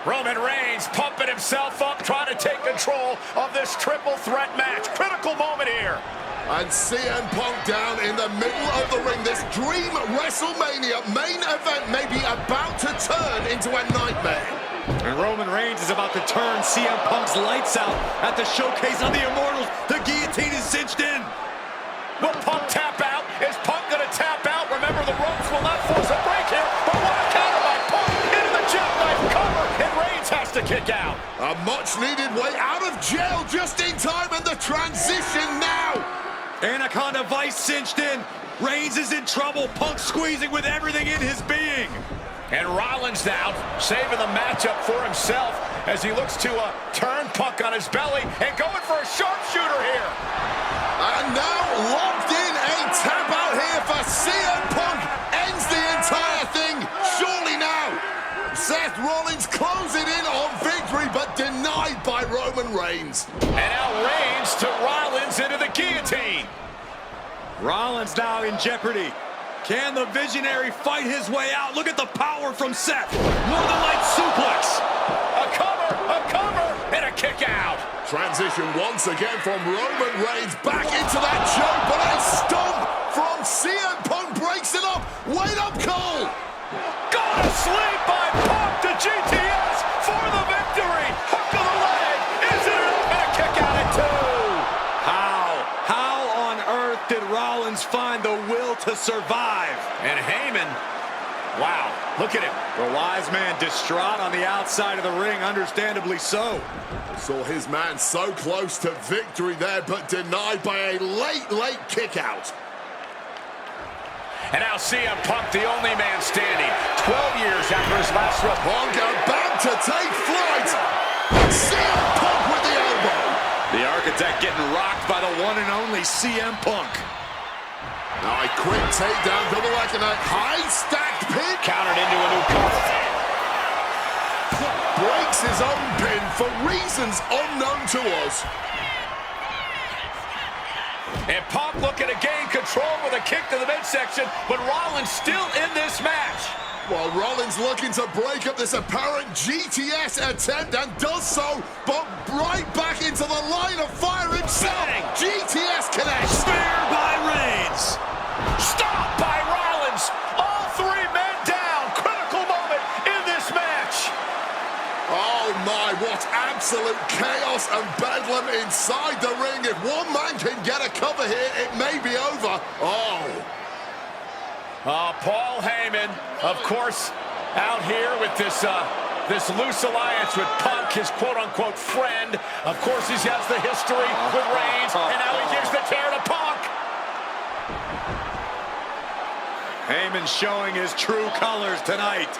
Roman Reigns pumping himself up, trying to take control of this triple threat match. Critical moment here. And CM Punk down in the middle of the ring. This dream WrestleMania main event may be about to turn into a nightmare. And Roman Reigns is about to turn CM Punk's lights out at the showcase of the Immortals. The guillotine is cinched in. Will Punk tap out? Is Punk going to tap out? Remember, the ropes will not force a break here. But what a counter by Punk into the jackknife cover. And Reigns has to kick out. A much-needed way out of jail just in time, and the transition now. Anaconda Vice cinched in. Reigns is in trouble. Punk squeezing with everything in his being. And Rollins now saving the matchup for himself as he looks to turn Punk on his belly and going for a sharpshooter here. And now locked in, a tap out here for CM Punk. Ends the entire thing, surely now. Seth Rollins closing in on victory, but denied by Roman Reigns. And now Reigns to Rollins into the guillotine. Rollins now in jeopardy. Can the Visionary fight his way out? Look at the power from Seth. Northern Light suplex. A cover, and a kick out. Transition once again from Roman Reigns back into that choke, but a stomp from CM Punk breaks it up. Wait up, Cole. Gone to sleep by Punk to GTS for the victory. Hook of the leg. Is it enough? And a kick out at two. How on earth did Rollins find the will to survive? And Heyman, wow, look at him. The wise man distraught on the outside of the ring, understandably so. Saw his man so close to victory there, but denied by a late kick out. And now CM Punk, the only man standing, 12 years after his last run. Punk about to take flight. CM Punk with the elbow. The Architect getting rocked by the one and only CM Punk. Now a quick takedown, double leg and a high stacked pin. Countered into a new cover. Breaks his own pin for reasons unknown to us. And Punk looking to gain control with a kick to the midsection, but Rollins still in this match. Well, Rollins looking to break up this apparent GTS attempt and does so, but right back into the line of fire himself. Bang. GTS connects. Spear by Reigns. Stop by Rollins. All three men down. Critical moment in this match. Oh my, what absolute chaos and bedlam inside the ring. If one man can get a cover here, it may be over. Paul Heyman, of course, out here with this loose alliance with Punk, his quote-unquote friend. Of course, he has the history with Reigns, and now he gives the tear to Punk. Heyman showing his true colors tonight.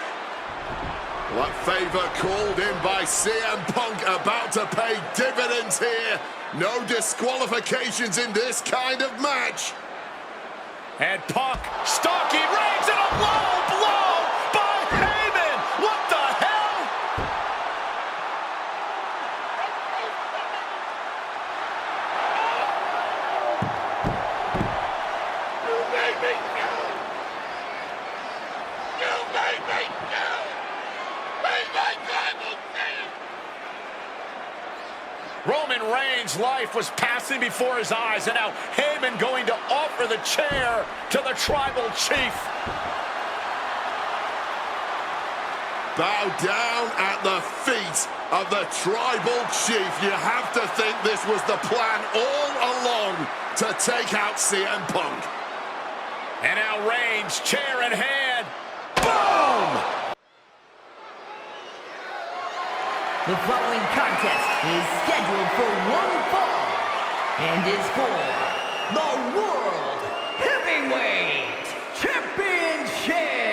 What favor called in by CM Punk about to pay dividends here. No disqualifications in this kind of match. And Punk stalking Reigns, and a low blow by Heyman. What the hell? You made me go. You made me go. Made my tribal team. Roman Reigns' life was passing before his eyes, and now Heyman going to offer the chair to the tribal chief. Bow down at the feet of the tribal chief. You have to think this was the plan all along to take out CM Punk. And now Reigns, chair in hand. Boom! The following contest is scheduled for one fall and is for the World Heavyweight Championship.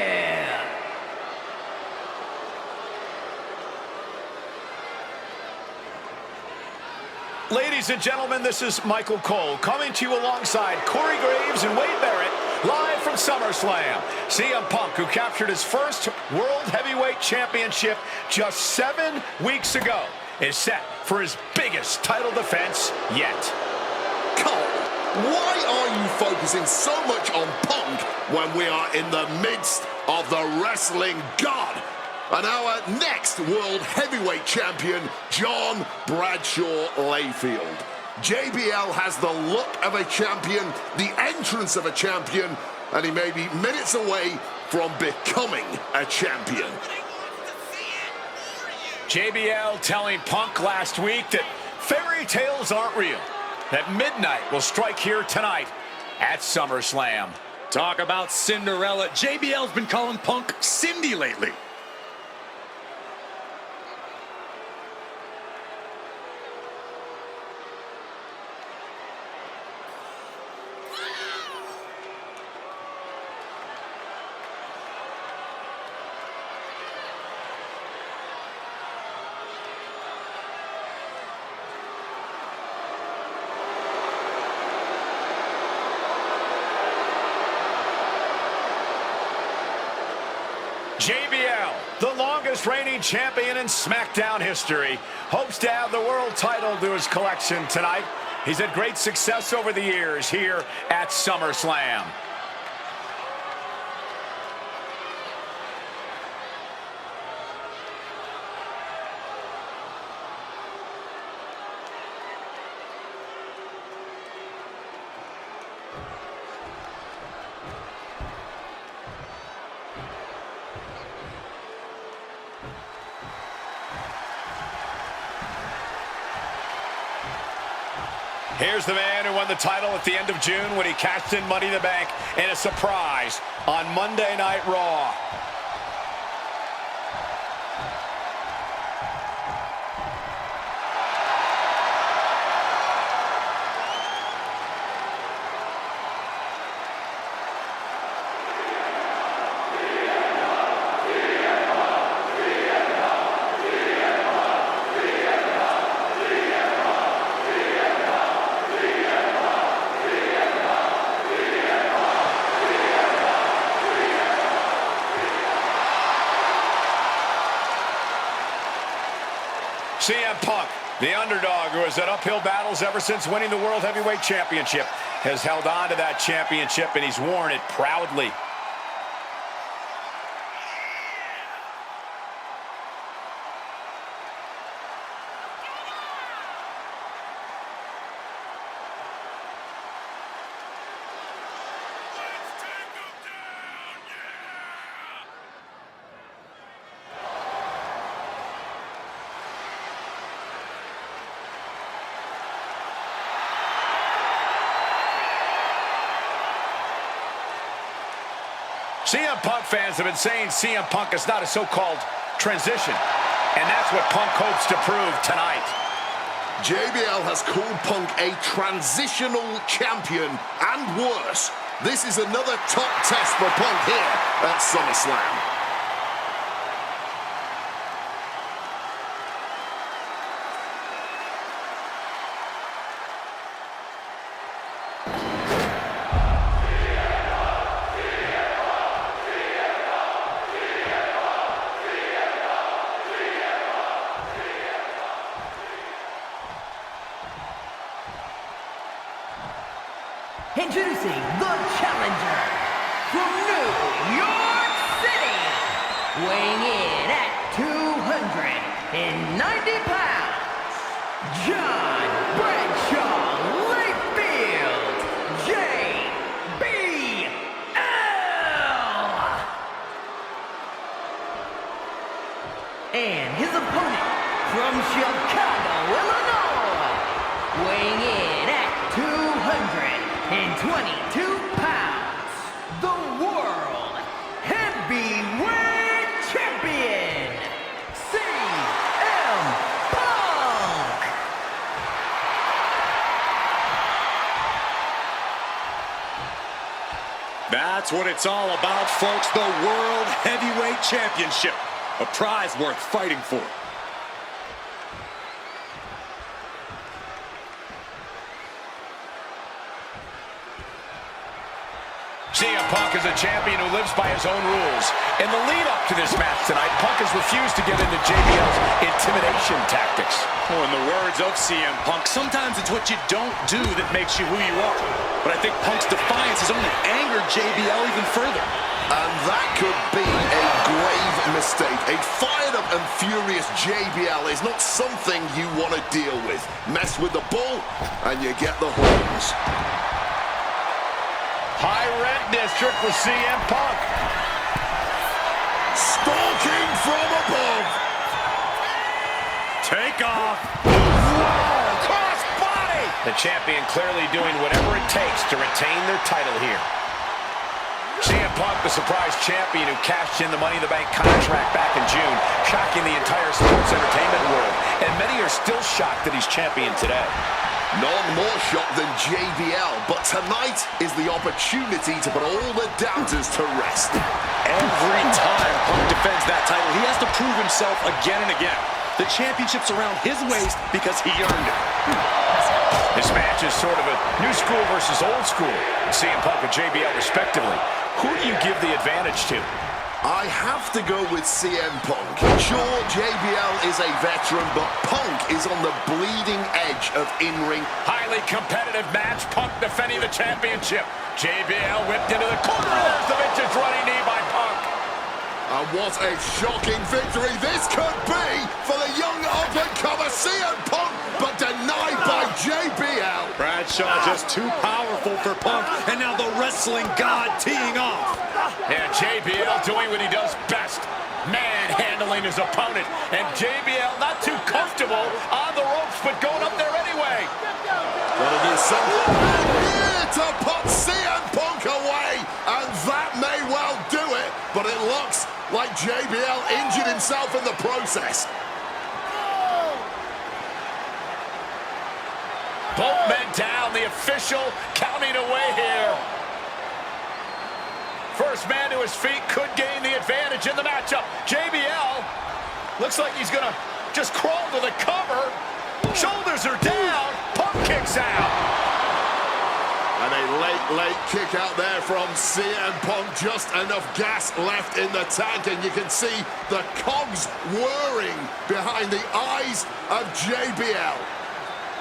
Ladies and gentlemen, this is Michael Cole coming to you alongside Corey Graves and Wade Barrett, live from SummerSlam. CM Punk, who captured his first World Heavyweight Championship just 7 weeks ago, is set for his biggest title defense yet. Cole, why are you focusing so much on Punk when we are in the midst of the wrestling god? And our next World Heavyweight Champion, John Bradshaw Layfield. JBL has the look of a champion, the entrance of a champion, and he may be minutes away from becoming a champion. JBL telling Punk last week that fairy tales aren't real, that midnight will strike here tonight at SummerSlam. Talk about Cinderella. JBL's been calling Punk Cindy lately. JBL, the longest reigning champion in SmackDown history, hopes to add the world title to his collection tonight. He's had great success over the years here at SummerSlam. Here's the man who won the title at the end of June when he cashed in Money in the Bank in a surprise on Monday Night Raw. CM Punk, the underdog who has had uphill battles ever since winning the World Heavyweight Championship, has held on to that championship and he's worn it proudly. CM Punk fans have been saying CM Punk is not a so-called transition, and that's what Punk hopes to prove tonight. JBL has called Punk a transitional champion, and worse. This is another top test for Punk here at SummerSlam. Introducing the challenger from New York City, weighing in at 290 pounds, John Bradshaw Layfield, JBL. And his opponent from Chicago, Illinois, weighing in at 222 pounds, the World Heavyweight Champion, CM Punk. That's what it's all about, folks. The World Heavyweight Championship. A prize worth fighting for. CM Punk is a champion who lives by his own rules. In the lead-up to this match tonight, Punk has refused to give in to JBL's intimidation tactics. Oh, in the words of CM Punk, sometimes it's what you don't do that makes you who you are. But I think Punk's defiance has only angered JBL even further. And that could be a grave mistake. A fired up and furious JBL is not something you want to deal with. Mess with the bull, and you get the horns. High rent district for CM Punk. Stalking from above. Take off. Whoa, cross body. The champion clearly doing whatever it takes to retain their title here. CM Punk, the surprise champion who cashed in the Money in the Bank contract back in June, shocking the entire sports entertainment world. And many are still shocked that he's champion today. None more shocked than JBL, but tonight is the opportunity to put all the doubters to rest. Every time Punk defends that title, he has to prove himself again and again. The championship's around his waist because he earned it. This match is sort of a new school versus old school. CM Punk and JBL respectively. Who do you give the advantage to? I have to go with CM Punk. Sure, JBL is a veteran, but Punk is on the bleeding edge of in-ring. Highly competitive match. Punk defending the championship. JBL whipped into the corner. There's the vintage running knee by Punk. And what a shocking victory this could be for the young up-and-comer CM Punk, but denied by JBL. Bradshaw just too powerful for Punk, and now the wrestling god teeing off. And JBL doing what he does best, manhandling his opponent. And JBL not too comfortable on the ropes, but going up there anyway. Gonna do something here to put CM Punk away, and that may well do it, but it looks like JBL injured himself in the process. Both men down, the official counting away here. First man to his feet could gain the advantage in the matchup. JBL looks like he's gonna just crawl to the cover. Shoulders are down. Punk kicks out. And a late kick out there from CM Punk. Just enough gas left in the tank, and you can see the cogs whirring behind the eyes of JBL.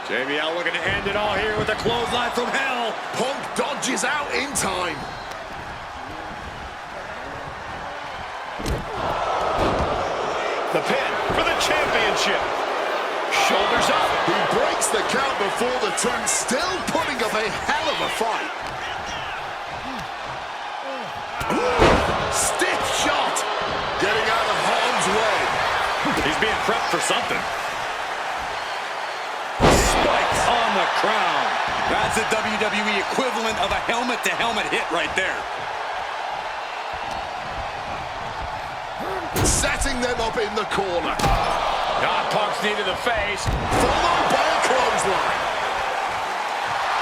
JBL looking to end it all here with a clothesline from hell. Punk dodges out in time. The pin for the championship. Shoulders up. He breaks the count before the two, still putting up a hell of a fight. Stiff shot. Getting out of harm's way. He's being prepped for something. Spikes on the crown. That's the WWE equivalent of a helmet-to-helmet hit right there. Setting them up in the corner. Punk's knee to the face. Followed by a clothesline.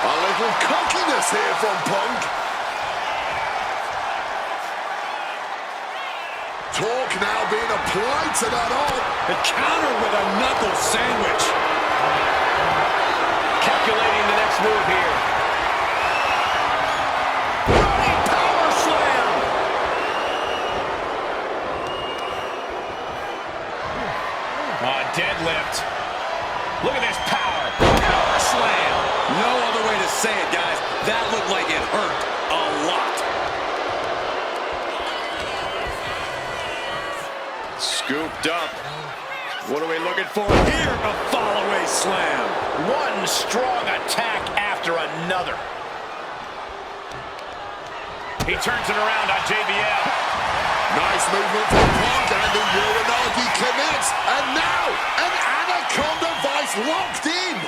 A little cockiness here from Punk. Torque now being applied to that arm. The counter with a knuckle sandwich. Calculating the next move here. Running power slam. Deadlift. Look at this power. Power slam. No other way to say it, guys. That looked like it hurt a lot. Scooped up. What are we looking for here? A fall-away slam. One strong attack after another. He turns it around on JBL. Nice movement from Punk, and the Uranagi connects. And now, an Anaconda Vice locked in.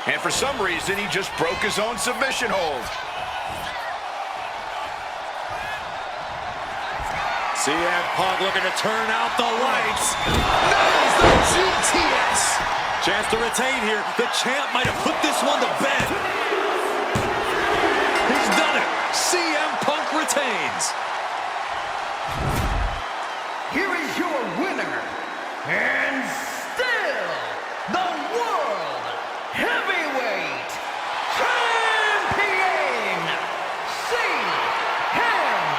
And for some reason, he just broke his own submission hold. CM Punk looking to turn out the lights. Nails the GTS. Chance to retain here. The champ might have put this one to bed. He's done it. CM Punk retains. Here is your winner, and still the World Heavyweight Champion, CM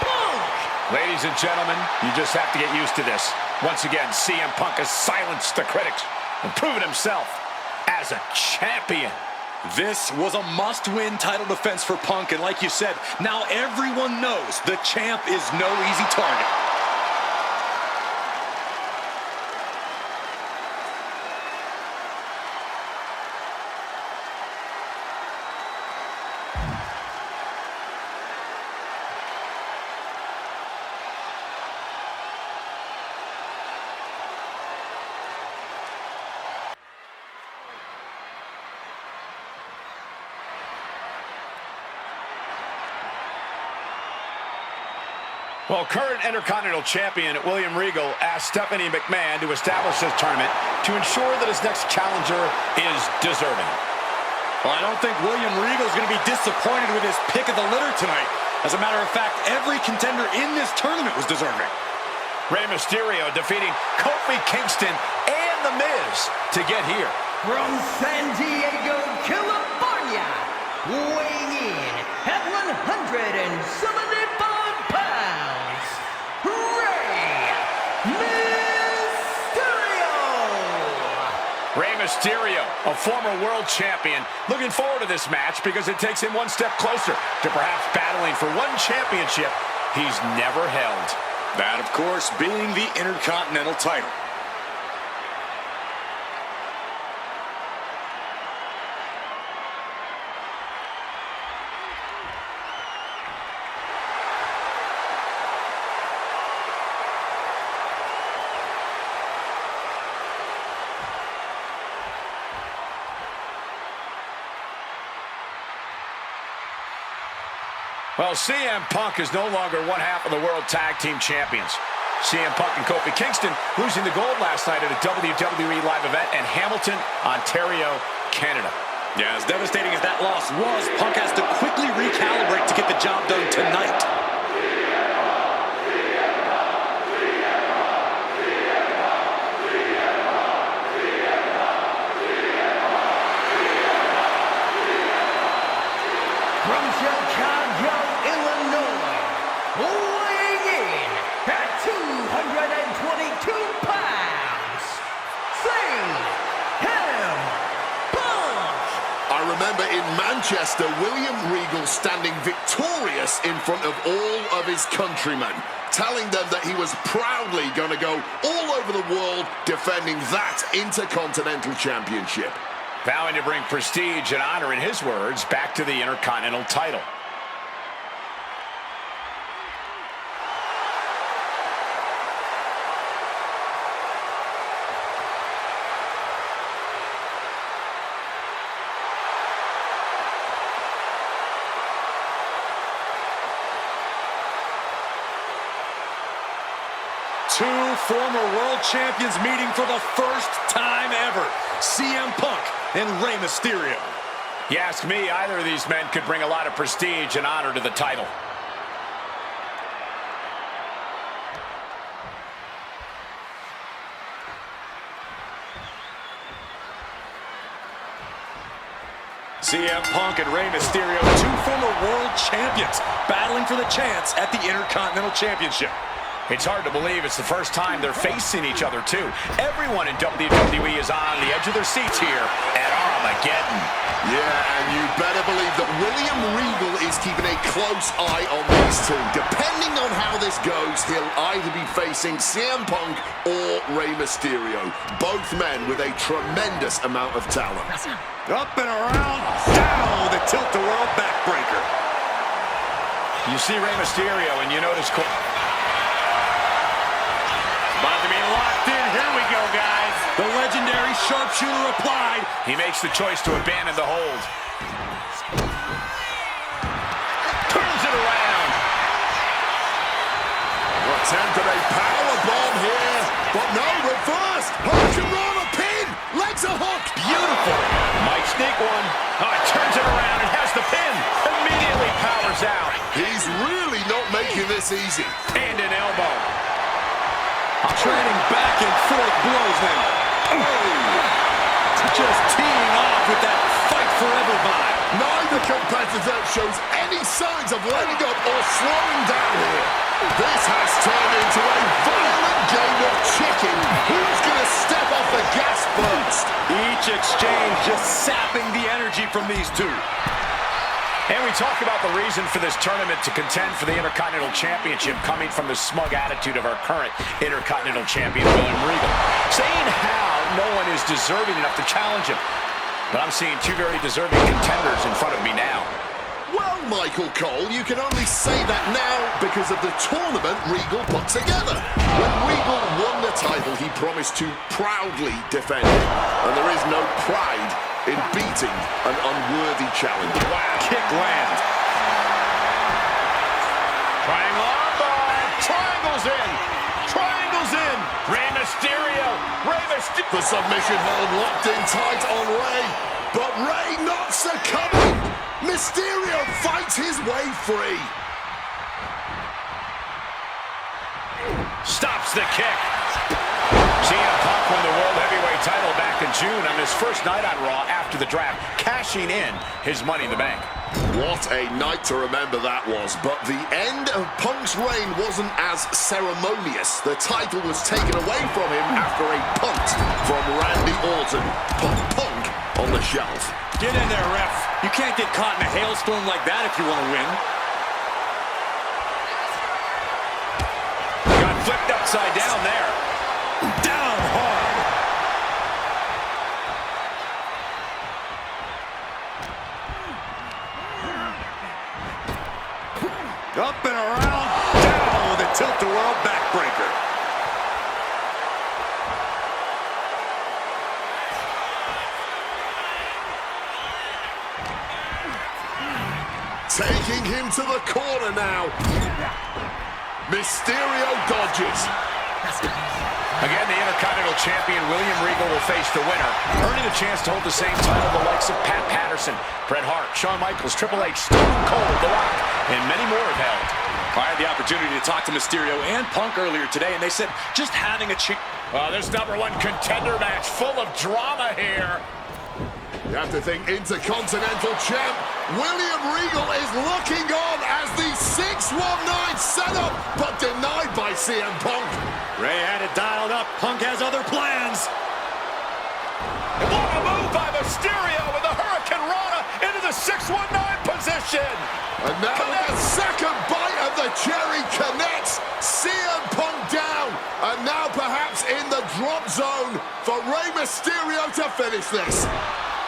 Punk. Ladies and gentlemen, you just have to get used to this. Once again, CM Punk has silenced the critics and proven himself as a champion. This was a must-win title defense for Punk, and like you said, now everyone knows the champ is no easy target. Well, current Intercontinental Champion William Regal asked Stephanie McMahon to establish this tournament to ensure that his next challenger is deserving. Well, I don't think William Regal is going to be disappointed with his pick of the litter tonight. As a matter of fact, every contender in this tournament was deserving. Rey Mysterio defeating Kofi Kingston and The Miz to get here. From San Diego, California, weighing in at 175 pounds, Rey Mysterio, a former world champion, looking forward to this match because it takes him one step closer to perhaps battling for one championship he's never held. That, of course, being the Intercontinental title. Well, CM Punk is no longer one half of the World Tag Team Champions. CM Punk and Kofi Kingston losing the gold last night at a WWE live event in Hamilton, Ontario, Canada. Yeah, as devastating as that loss was, Punk has to quickly recalibrate to get the job done tonight. From Chicago, Illinois, weighing in at 222 pounds, CM Punk. I remember in Manchester, William Regal standing victorious in front of all of his countrymen, telling them that he was proudly going to go all over the world defending that Intercontinental Championship. Vowing to bring prestige and honor, in his words, back to the Intercontinental title. Two former world champions meeting for the first time ever. CM Punk and Rey Mysterio. You ask me, either of these men could bring a lot of prestige and honor to the title. CM Punk and Rey Mysterio, two former world champions, battling for the chance at the Intercontinental Championship. It's hard to believe it's the first time they're facing each other, too. Everyone in WWE is on the edge of their seats here at Armageddon. Yeah, and you better believe that William Regal is keeping a close eye on these two. Depending on how this goes, he'll either be facing CM Punk or Rey Mysterio. Both men with a tremendous amount of talent. Up and around, down, the tilt-the-world backbreaker. You see Rey Mysterio, and you notice... About to be locked in. Here we go, guys. The legendary sharpshooter applied. He makes the choice to abandon the hold. Turns it around. Attempted a powerbomb here, but no, reverse. Hurricanrana pin. Legs a hook. Beautiful. Might sneak one. Oh, it turns it around and has the pin. Immediately powers out. He's really not making this easy. And an elbow. Trading back and forth blows then. Oh! Just teeing off with that fight forever vibe. Neither competitor shows any signs of letting up or slowing down here. This has turned into a violent game of chicken. Who's going to step off the gas first? Each exchange just sapping the energy from these two. And we talk about the reason for this tournament to contend for the Intercontinental Championship coming from the smug attitude of our current Intercontinental Champion, William Regal. Saying how no one is deserving enough to challenge him. But I'm seeing two very deserving contenders in front of me now. Well, Michael Cole, you can only say that now because of the tournament Regal put together. When Regal won the title, he promised to proudly defend it. And there is no pride in beating an unworthy challenger. Wow, kick lands. Triangle armbar. The submission hold locked in tight on Rey, but Rey not succumbing. Mysterio fights his way free. Stops the kick. CM Punk won the World Heavyweight title back in June on his first night on Raw after the draft, cashing in his Money in the Bank. What a night to remember that was, but the end of Punk's reign wasn't as ceremonious. The title was taken away from him after a punt from Randy Orton. Put Punk on the shelf. Get in there, ref. You can't get caught in a hailstorm like that if you want to win. Got flipped upside down there. Down hard. Up and around, down with a tilt-a-whirl backbreaker. Taking him to the corner now. Mysterio dodges. Again, the Intercontinental Champion William Regal will face the winner, earning a chance to hold the same title the likes of Pat Patterson, Bret Hart, Shawn Michaels, Triple H, Stone Cold, The Rock, and many more have held. I had the opportunity to talk to Mysterio and Punk earlier today, and they said just having a chance. This #1 contender match full of drama here. You have to think Intercontinental Champ William Regal is looking on as the 619 setup, but denied by CM Punk. Ray had it dialed up. Punk has other plans. What a move by Mysterio with the Hurricane Rana into the 619 position. And now the second bite of the cherry connects. CM Punk down. And now perhaps in the drop zone for Rey Mysterio to finish this.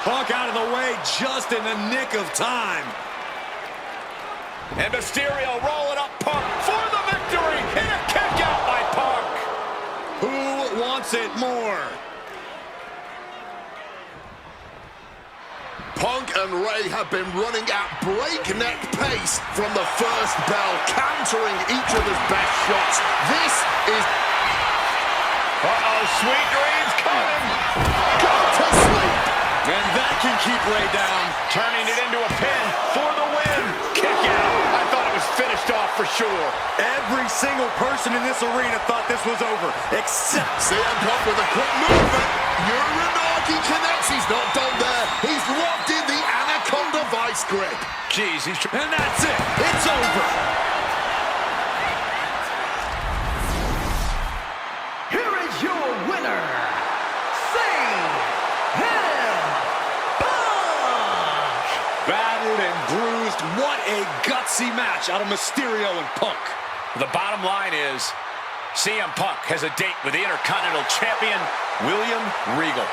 Punk out of the way just in the nick of time. And Mysterio rolling up Punk for the victory. And a kick out by Punk. Who wants it more? Punk and Rey have been running at breakneck pace from the first bell, countering each other's best shots. This is... Uh-oh, sweet dreams coming. Go to sleep. And that can keep Rey down. Turning it into a pin for the win. Kick out. I thought it was finished off for sure. Every single person in this arena thought this was over, except CM Punk with a quick movement. Uranagi connects. He's not done there. He's locked in the Anaconda Vice grip. Jeez, and that's it. It's over. Here is your winner, CM Punk! Battered and bruised. What a gutsy match out of Mysterio and Punk. The bottom line is CM Punk has a date with the Intercontinental Champion, William Regal.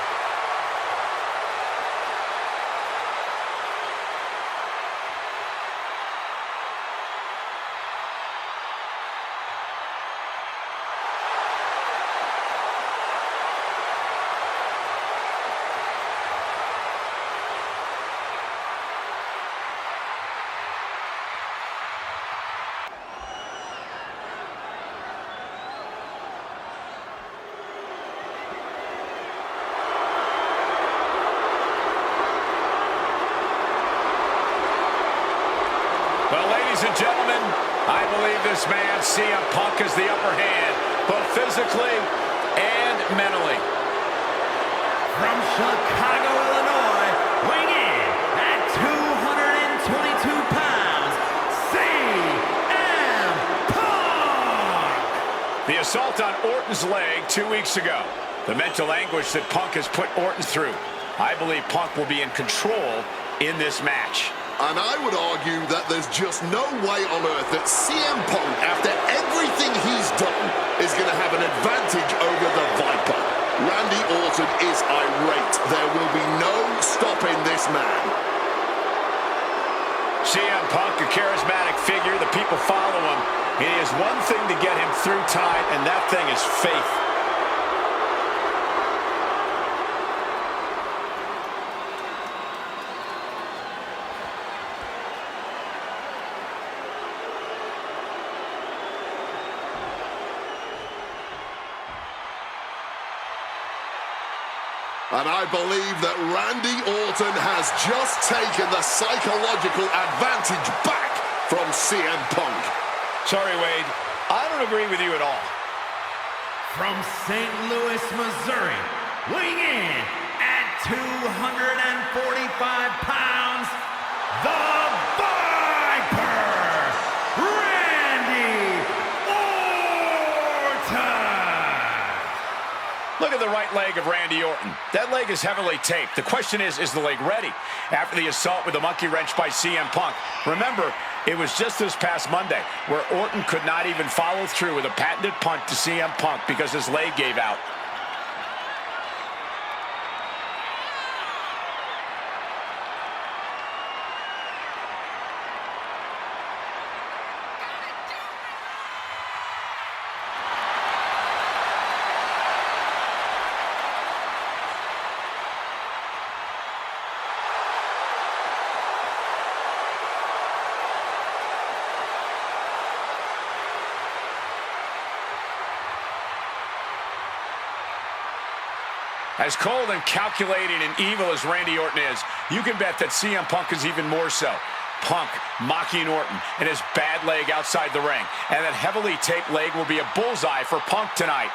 Well, ladies and gentlemen, I believe this man, CM Punk, has the upper hand, both physically and mentally. From Chicago, Illinois, weighing in at 222 pounds, CM Punk! The assault on Orton's leg 2 weeks ago. The mental anguish that Punk has put Orton through. I believe Punk will be in control in this match. And I would argue that there's just no way on earth that CM Punk, after everything he's done, is going to have an advantage over the Viper. Randy Orton is irate. There will be no stopping this man. CM Punk, a charismatic figure. The people follow him. He has one thing to get him through time, and that thing is faith. And I believe that Randy Orton has just taken the psychological advantage back from CM Punk. Sorry, Wade. I don't agree with you at all. From St. Louis, Missouri, weighing in at 245 pounds, the Viper, Randy Orton. Look at the right leg of Randy Orton. That leg is heavily taped. The question is the leg ready? After the assault with the monkey wrench by CM Punk. Remember, it was just this past Monday where Orton could not even follow through with a patented punt to CM Punk because his leg gave out. As cold and calculating and evil as Randy Orton is, you can bet that CM Punk is even more so. Punk mocking Orton and his bad leg outside the ring. And that heavily taped leg will be a bullseye for Punk tonight.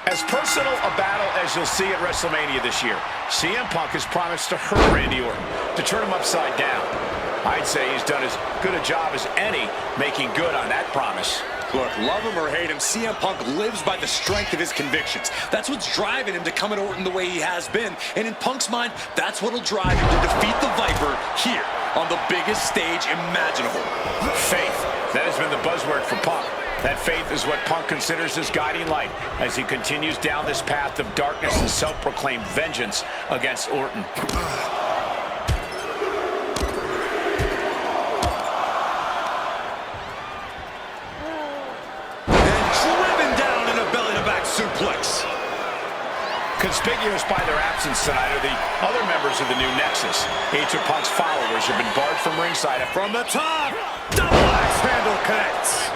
As personal a battle as you'll see at WrestleMania this year, CM Punk has promised to hurt Randy Orton, to turn him upside down. I'd say he's done as good a job as any making good on that promise. Look, love him or hate him, CM Punk lives by the strength of his convictions. That's what's driving him to come at Orton the way he has been. And in Punk's mind, that's what'll drive him to defeat the Viper here on the biggest stage imaginable. Faith. That has been the buzzword for Punk. That faith is what Punk considers his guiding light as he continues down this path of darkness and self-proclaimed vengeance against Orton. And driven down in a belly-to-back suplex. Conspicuous by their absence tonight are the other members of the new Nexus. Each of Punk's followers have been barred from ringside. From the top, double axe handle connects.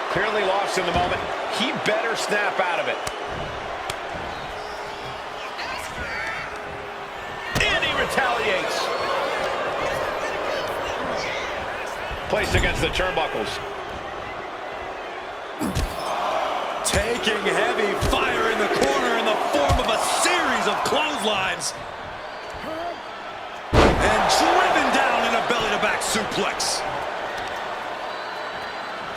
Clearly lost in the moment. He better snap out of it. And he retaliates. Placed against the turnbuckles. Taking heavy fire in the corner in the form of a series of clotheslines. And driven down in a belly-to-back suplex.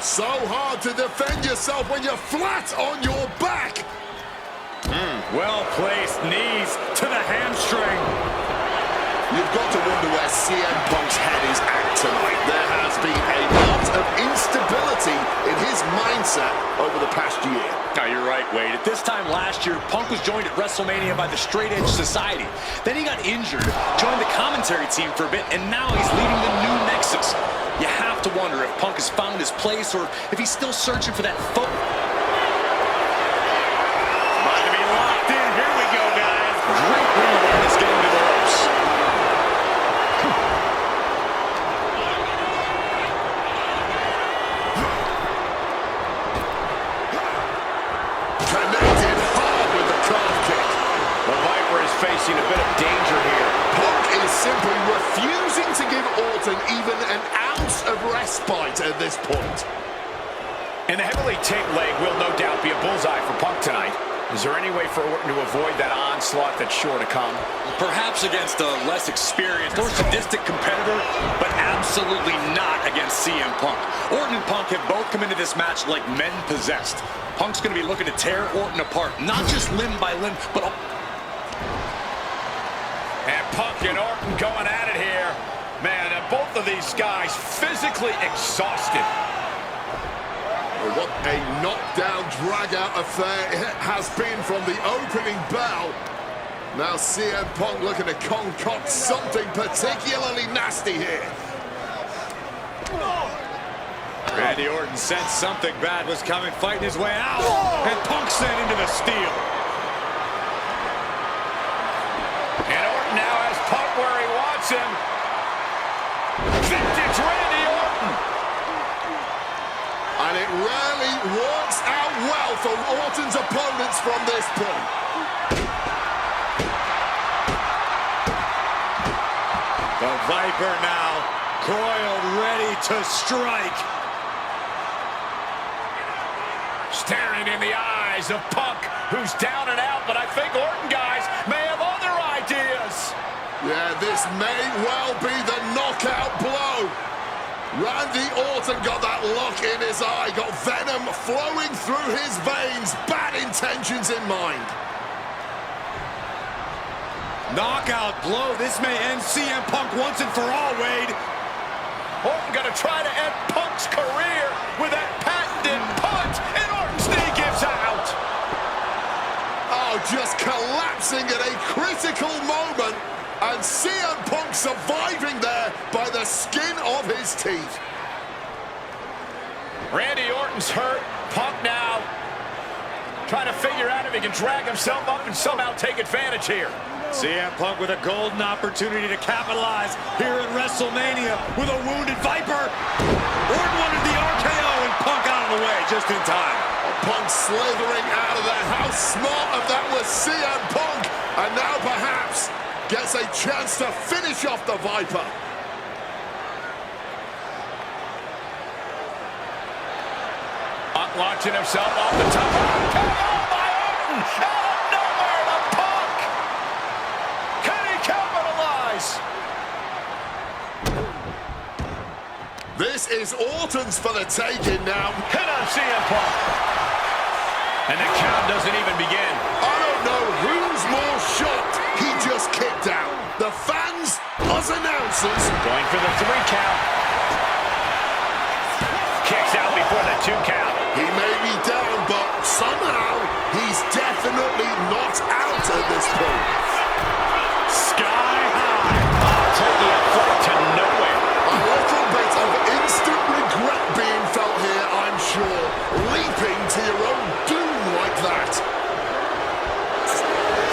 So hard to defend yourself when you're flat on your back. Well-placed knees to the hamstring. You've got to wonder where CM Punk's head is at tonight. There has been a lot of instability in his mindset over the past year. No, you're right, Wade. At this time last year, Punk was joined at WrestleMania by the Straight Edge Society. Then he got injured, joined the commentary team for a bit, and now he's leading the new Nexus. You have to wonder if Punk has found his place or if he's still searching for that foot. About to be locked in. Here we go, guys. Great ring awareness getting to the ropes. Connected hard with the calf kick. The Viper is facing a bit of danger here. Punk is simply refusing to give Orton even an ounce of respite at this point. And the heavily taped leg will no doubt be a bullseye for Punk tonight. Is there any way for Orton to avoid that onslaught that's sure to come? Perhaps against a less experienced or sadistic competitor, but absolutely not against CM Punk. Orton and Punk have both come into this match like men possessed. Punk's going to be looking to tear Orton apart, not just limb by limb, but... And Punk and Orton going at it here. Man, both of these guys physically exhausted. What a knockdown, drag-out affair it has been from the opening bell. Now CM Punk looking to concoct something particularly nasty here. Randy Orton sensed something bad was coming, fighting his way out. Whoa. And Punk sent into the steel. And Orton now has Punk where he wants him. Vintage Randy Orton. And it rarely works out well for Orton's opponents from this point. The Viper now coiled, ready to strike. Staring in the eyes of Punk, who's down and out, but I think Orton, guys, may have other ideas. Yeah, this may well be the knockout blow. Randy Orton got that look in his eye, got venom flowing through his veins, bad intentions in mind. Knockout blow. This may end CM Punk once and for all, Wade. Orton gonna try to end Punk's career with that patented punch, and Orton's knee gives out. Oh, just collapsing at a critical moment, and CM Punk surviving there by the skin of his teeth. Randy Orton's hurt. Punk now trying to figure out if he can drag himself up and somehow take advantage here. CM Punk with a golden opportunity to capitalize here at WrestleMania with a wounded Viper. Orton wanted the RKO and Punk out of the way just in time. Punk slithering out of there. How smart of that was CM Punk. And now perhaps gets a chance to finish off the Viper. Punk launching himself off the top. RKO by Orton. Out of nowhere to Punk. Can he capitalize? This is Orton's for the taking now. Hit on CM Punk. And the count doesn't even begin. I don't know who's more shocked. He just kicked out. The fans, us announcers. Going for the 3 count. Kicks out before the 2 count. He may be down, but somehow he's definitely not out at this point. Sky high. Taking a flight to nowhere. A little bit of instant regret being felt here, I'm sure. Leaping to your own doom like that.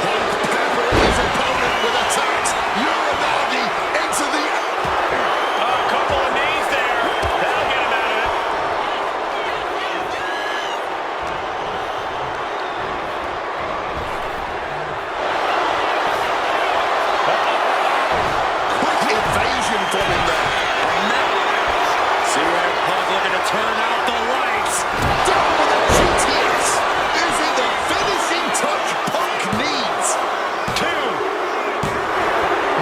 Punk peppering his opponent with attacks. Uranagi into the... A couple of knees there. That'll get him out of it. Quick evasion from him there. CM Punk looking to turn out the lights. Down with a GTS. Is it the finishing touch Punk needs? 2.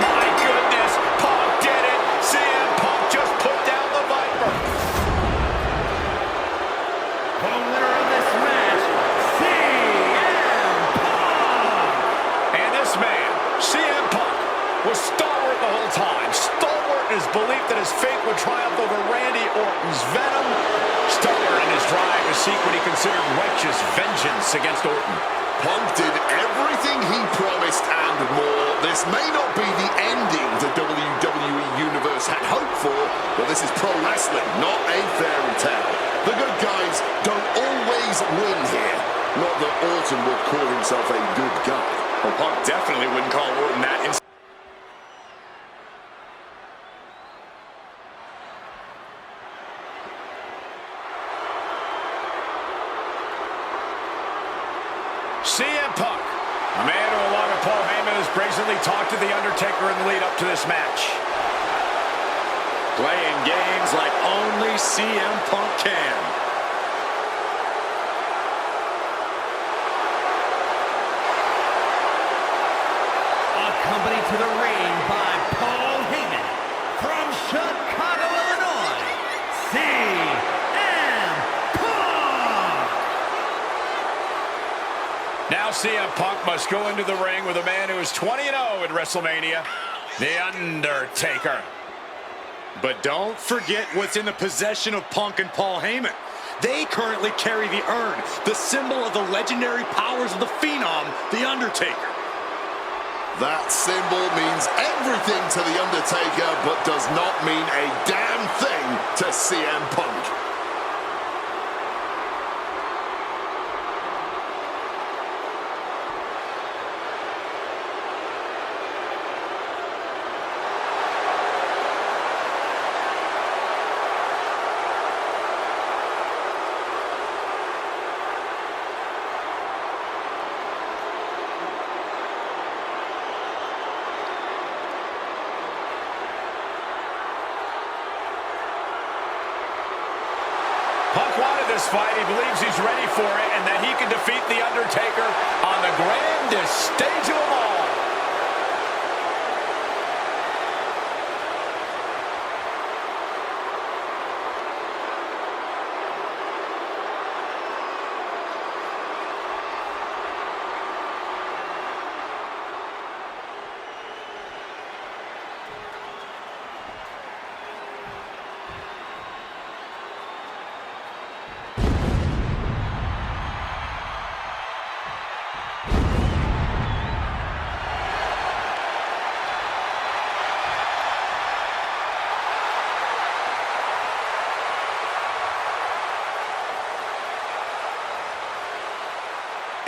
My goodness. Punk did it. CM Punk just put down the Viper. The winner of this match, CM Punk. And this man, CM Punk, was stalwart the whole time. Stalwart in his belief that his fate would triumph over Randy Orton's venom. Stalwart in his drive to seek what he considered righteous vengeance against Orton. Punk did everything he promised and more. This may not be the ending the WWE Universe had hoped for, but this is pro wrestling, not a fairy tale. The good guys don't always win here. Not that Orton would call himself a good guy. Well, Punk definitely wouldn't call Orton that. CM Punk, a man who, along with Paul Heyman, has brazenly talked to The Undertaker in the lead up to this match. Playing games like only CM Punk can. Accompanied to the ring by Paul Heyman from Chicago, Illinois, CM Punk. Now CM Punk must go into the ring with a man who is 20-0 at WrestleMania, The Undertaker. But don't forget what's in the possession of Punk and Paul Heyman. They currently carry the urn, the symbol of the legendary powers of the Phenom, The Undertaker. That symbol means everything to The Undertaker, but does not mean a damn thing to CM Punk. this fight. He believes he's ready for it and that he can defeat The Undertaker on the grandest stage of them all.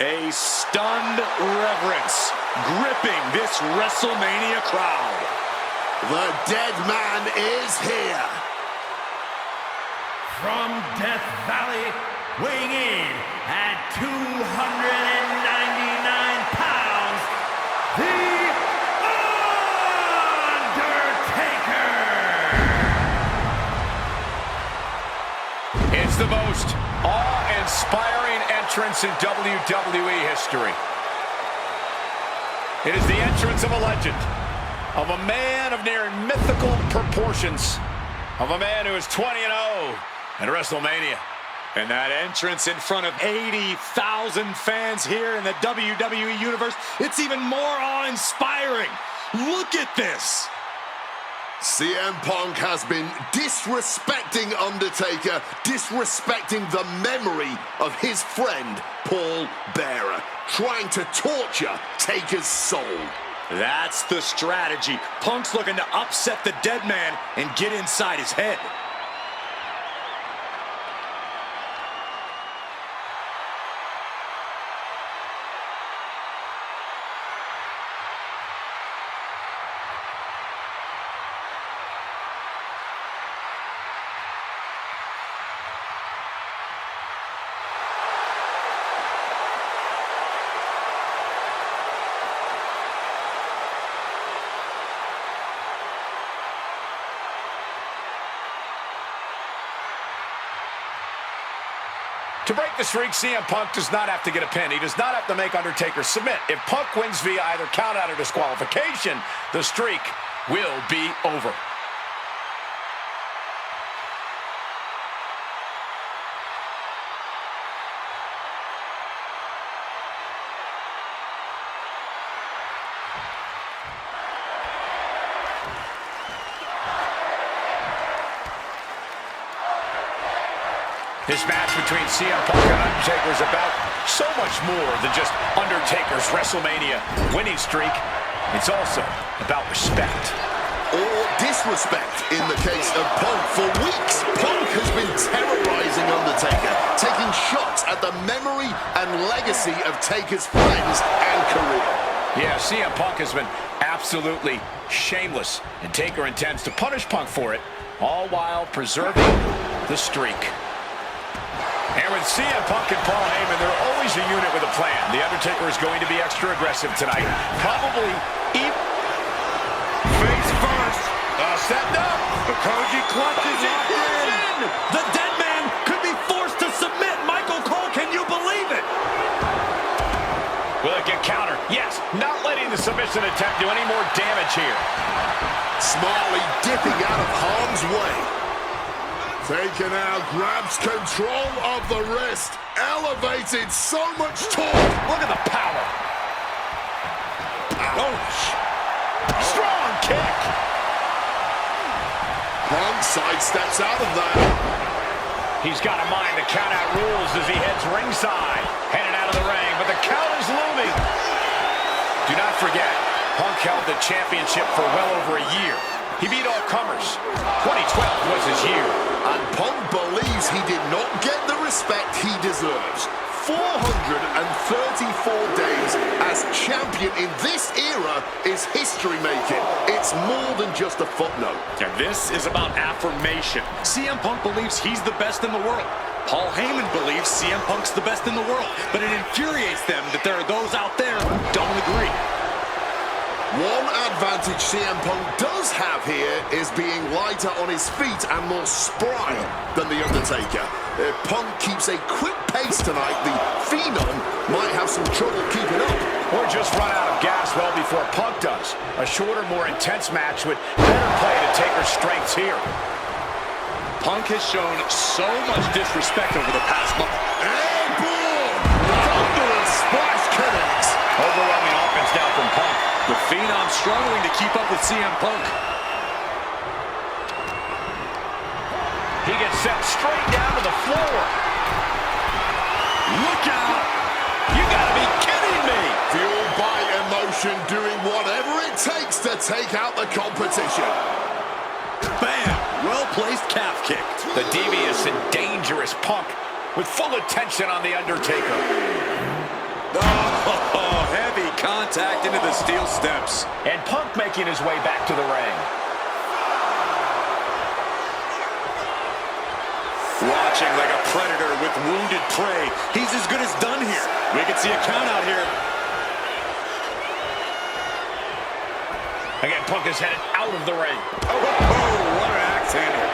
A stunned reverence gripping this WrestleMania crowd. The dead man is here. From Death Valley, weighing in at 299 pounds, The Undertaker! It's the most awe-inspiring entrance in WWE history. It is the entrance of a legend, of a man of near mythical proportions, of a man who is 20-0 at WrestleMania. And that entrance in front of 80,000 fans here in the WWE Universe, it's even more awe-inspiring. Look at this. CM Punk has been disrespecting Undertaker, disrespecting the memory of his friend, Paul Bearer, trying to torture Taker's soul. That's the strategy. Punk's looking to upset the dead man and get inside his head. To break the streak, CM Punk does not have to get a pin. He does not have to make Undertaker submit. If Punk wins via either countout or disqualification, the streak will be over. This match between CM Punk and Undertaker is about so much more than just Undertaker's WrestleMania winning streak. It's also about respect. Or disrespect in the case of Punk. For weeks, Punk has been terrorizing Undertaker, taking shots at the memory and legacy of Taker's friends and career. Yeah, CM Punk has been absolutely shameless, and Taker intends to punish Punk for it, all while preserving the streak. And with CM Punk and Paul Heyman, they're always a unit with a plan. The Undertaker is going to be extra aggressive tonight. Probably even face first. Set up. The Koji clutch is locked in. The dead man could be forced to submit. Michael Cole, can you believe it? Will it get countered? Yes. Not letting the submission attempt do any more damage here. Smartly dipping out of harm's way. Taker now grabs control of the wrist. Elevated, so much torque. Look at the power. Ouch. Strong kick. Punk sidesteps out of that. He's got to mind the count-out rules as he heads ringside. Headed out of the ring, but the count is looming. Do not forget, Punk held the championship for well over a year. He beat all comers. 2012 was his year. And Punk believes he did not get the respect he deserves. 434 days as champion in this era is history-making. It's more than just a footnote. And this is about affirmation. CM Punk believes he's the best in the world. Paul Heyman believes CM Punk's the best in the world. But it infuriates them that there are those out there who don't agree. One advantage CM Punk does have here is being lighter on his feet and more spry than The Undertaker. If Punk keeps a quick pace tonight, the Phenom might have some trouble keeping up. Or just run out of gas well before Punk does. A shorter, more intense match with better play to Taker's strengths here. Punk has shown so much disrespect over the past month. Airborne! Thunderous splash connects. Overwhelming offense now from Punk. The Phenom struggling to keep up with CM Punk. He gets sent straight down to the floor. Look out! You gotta be kidding me! Fueled by emotion, doing whatever it takes to take out the competition. Bam! Well-placed calf kick. The devious and dangerous Punk with full attention on The Undertaker. Oh, heavy contact into the steel steps. And Punk making his way back to the ring. Watching like a predator with wounded prey. He's as good as done here. We can see a count out here. Again, Punk is headed out of the ring. Oh, what an axe handle.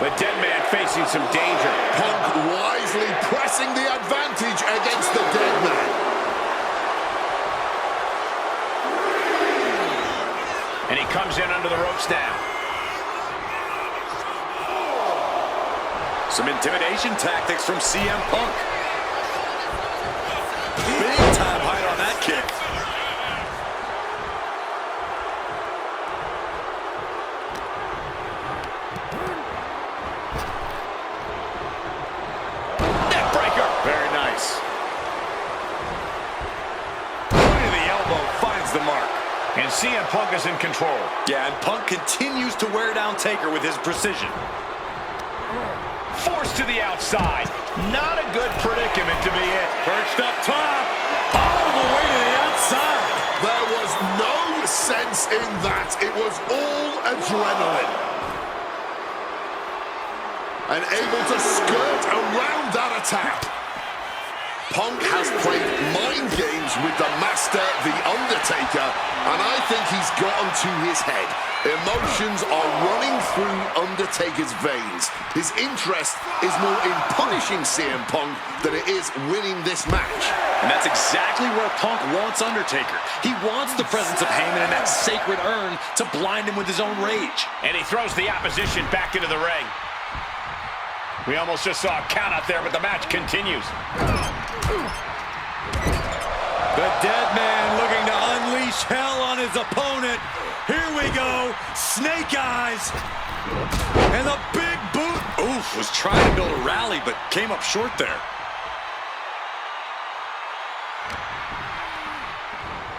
The dead man facing some danger. Punk wisely pressing the advantage against the dead man. And he comes in under the ropes now. Some intimidation tactics from CM Punk. Big time height on that kick. Neck breaker. Very nice. Point of the elbow finds the mark. And CM Punk is in control. Yeah, and Punk continues to wear down Taker with his precision. Forced to the outside. Not a good predicament to be in. Perched up top. All the way to the outside. There was no sense in that. It was all adrenaline. And able to skirt around that attack. Punk has played mind games with the master, The Undertaker, and I think he's gotten to his head. Emotions are running through Undertaker's veins. His interest is more in punishing CM Punk than it is winning this match. And that's exactly where Punk wants Undertaker. He wants the presence of Heyman in that sacred urn to blind him with his own rage. And he throws the opposition back into the ring. We almost just saw a count out there, but the match continues. The dead man looking to unleash hell on his opponent. Here we go. Snake eyes. And the big boot. Oof, was trying to build a rally, but came up short there.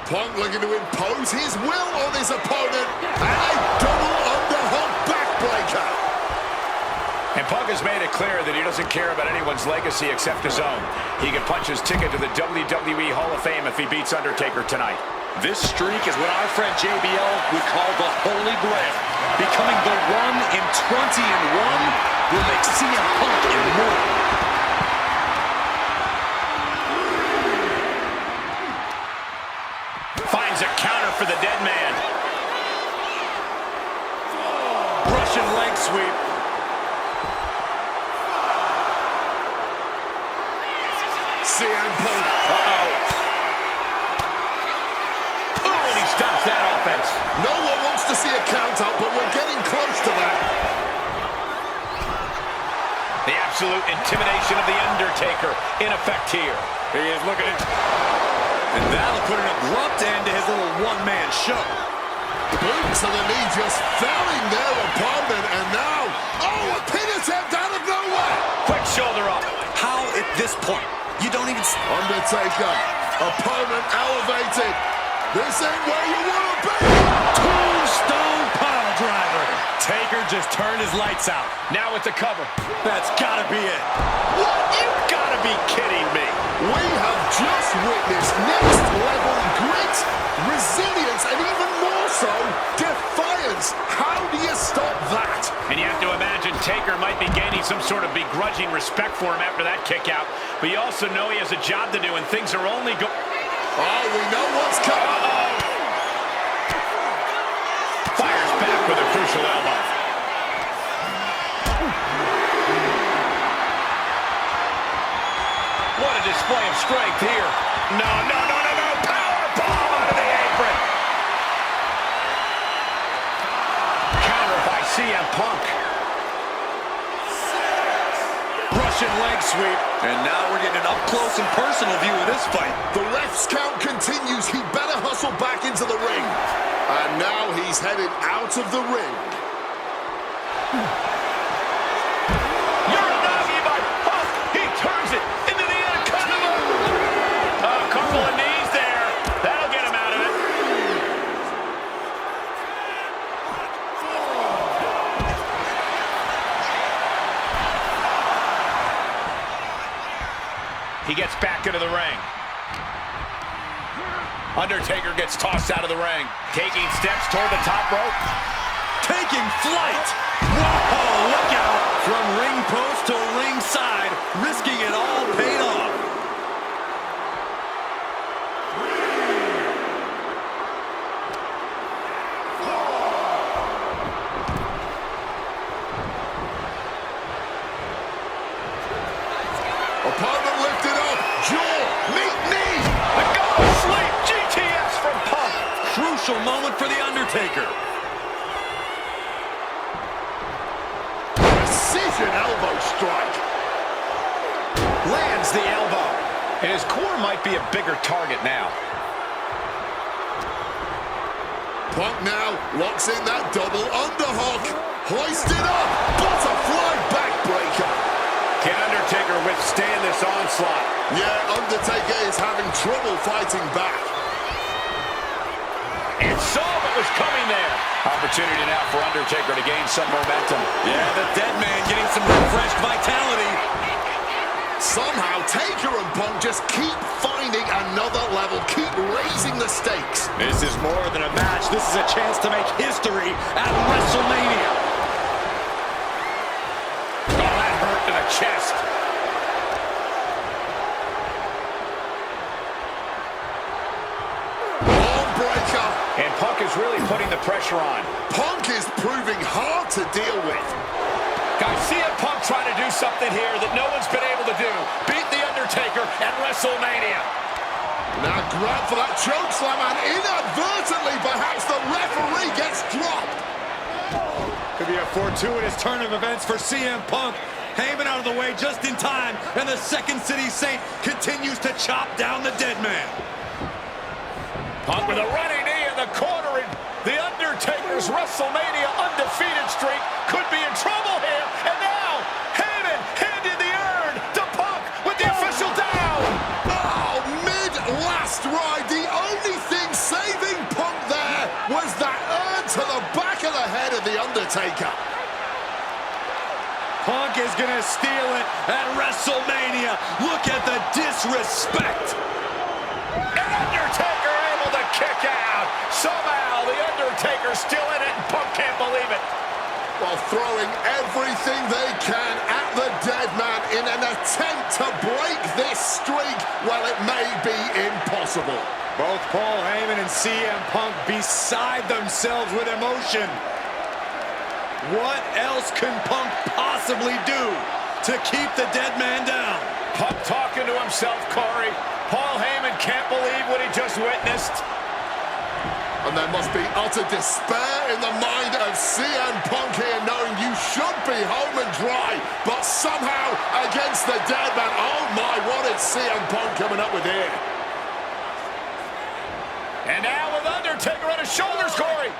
Punk looking to impose his will on his opponent. And a double underhook backbreaker. And Punk has made it clear that he doesn't care about anyone's legacy except his own. He can punch his ticket to the WWE Hall of Fame if he beats Undertaker tonight. This streak is what our friend JBL would call the Holy Grail. Becoming the 1 in 20 and 1 will make CM Punk immortal. Finds a counter for the dead man. Russian leg sweep. CM Punk. Oh, and he stops that offense. No one wants to see a count out, but we're getting close to that. The absolute intimidation of The Undertaker in effect here. He is looking at... And that'll put an abrupt end to his little one-man show. Boot to the knee just felling their opponent, and now, oh, a pin attempt out of nowhere. Quick shoulder up. How at this point? You don't even... Undertaker, opponent elevated. This ain't where you want to be. Tombstone pile driver. Taker just turned his lights out. Now with the cover. That's gotta be it. What? You gotta be kidding me. We have just witnessed next level grit, resilience, and even more so, defiance. How do you stop that? And you have to imagine Taker might be gaining some sort of begrudging respect for him after that kick out. But you also know he has a job to do, and things are only going... Oh, we know what's coming. Fires back with a crucial elbow. display of strength here. No, no, no, no, no. Power bomb onto the apron. Counter by CM Punk. Russian leg sweep. And now we're getting an up-close and personal view of this fight. The ref's count continues. He better hustle back into the ring. And now he's headed out of the ring. Uranagi by Punk. He turns it into the Anaconda. A couple of knees there. That'll get him out of it. He gets back into the ring. Undertaker gets tossed out of the ring. Taking steps toward the top rope. Taking flight. Whoa, look out. From ring post to ringside, risking it all paid off. Opponent lifted up. Jaw, meet knee. The go to sleep. GTS from Punk. Crucial moment for The Undertaker. Precision elbow strike. Lands the elbow. And his core might be a bigger target now. Punk now locks in that double underhook. Hoisted up. Butterfly backbreaker. Can Undertaker withstand this onslaught? Yeah, Undertaker is having trouble fighting back. And saw what was coming there. Opportunity now for Undertaker to gain some momentum. Yeah, the dead man getting some refreshed vitality. Somehow, Taker and Punk just keep finding another level, keep raising the stakes. This is more than a match. This is a chance to make history at WrestleMania. Oh, that hurt to the chest. Arm breaker. And Punk is really putting the pressure on. Punk is proving hard to deal with. Guys, CM Punk trying to do something here that no one's been able to do. Beat The Undertaker at WrestleMania. Now grab for that chokeslam, and inadvertently, perhaps the referee gets dropped. Could be a fortuitous turn of events for CM Punk. Heyman out of the way just in time, and the Second City Saint continues to chop down the dead man. Punk with a running knee in the corner, and The Undertaker's WrestleMania undefeated streak could be in trouble here. And now, Heyman handed the urn to Punk with the official down. Oh, mid-last ride, the only thing saving Punk there was that urn to the back of the head of The Undertaker. Punk is gonna steal it at WrestleMania. Look at the disrespect. And Undertaker able to kick out. Somehow, The Undertaker's still in it, and Punk can't believe it. While throwing everything they can at the dead man in an attempt to break this streak, well, it may be impossible. Both Paul Heyman and CM Punk beside themselves with emotion. What else can Punk possibly do to keep the dead man down? Punk talking to himself, Corey. Paul Heyman can't believe what he just witnessed. And there must be utter despair in the mind of CM Punk here, knowing you should be home and dry, but somehow against the dead man. Oh my, what is CM Punk coming up with here? And now with Undertaker on his shoulders, Corey.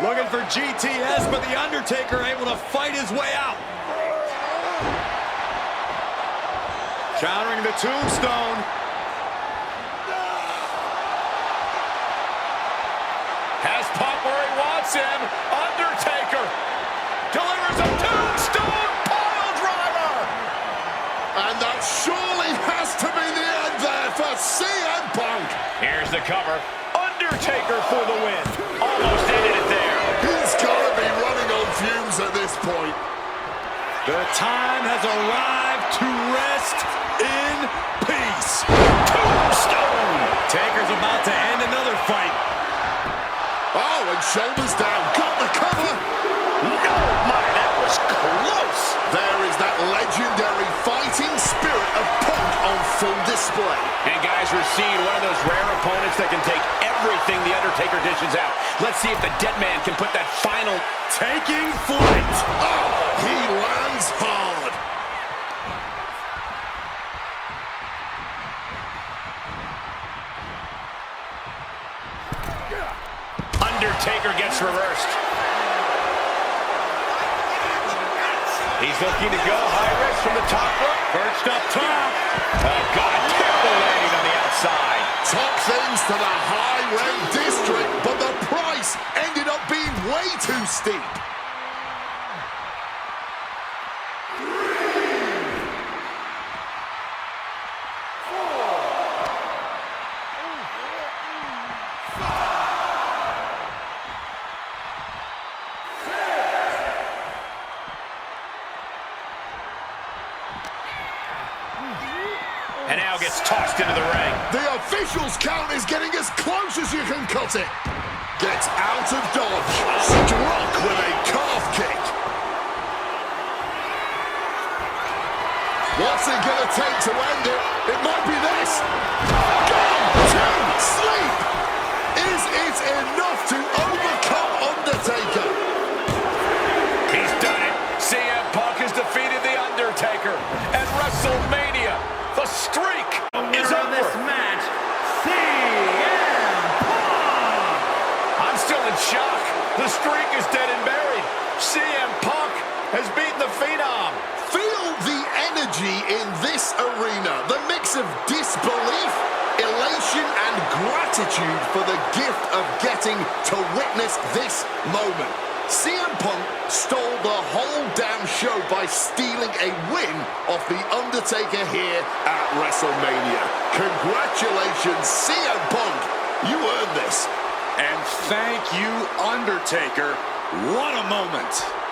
Looking for GTS, but The Undertaker able to fight his way out. Countering the tombstone. Has Punk where he wants him. Undertaker delivers a tombstone pile driver. And that surely has to be the end there for CM Punk. Here's the cover. Undertaker for the win. Almost ended it there. He's got to be running on fumes at this point. The time has arrived to rest in peace. Tombstone. Taker's about to end another fight. Oh, and shoulders down. Got the cover. No, my, that was close. There is that legendary fighting spirit of Punk on full display. And guys, we're seeing one of those rare opponents that can take everything the Undertaker dishes out. Let's see if the dead man can put that final Taking flight. Oh, he lands hard. Undertaker gets reversed. He's looking to go high risk from the top rope. Perched up top. Oh, God, terrible landing on the outside. Top things to the high-rent district, but the price ended up being way too steep. And now gets tossed into the ring. The official's count is getting as close as you can cut it. Gets out of dodge. Struck with a calf kick. What's it going to take to end it? It might be this. Gone to sleep. Is it enough to overcome Undertaker? He's done it. CM Punk has defeated The Undertaker at WrestleMania. The streak is Winner of over. this match, CM Punk. I'm still in shock. The streak is dead and buried. CM Punk has beaten the Phenom. Feel the energy in this arena. The mix of disbelief, elation, and gratitude for the gift of getting to witness this moment. CM Punk stole the whole damn show by stealing a win off The Undertaker here at WrestleMania. Congratulations, CM Punk. You earned this. And thank you, Undertaker. What a moment.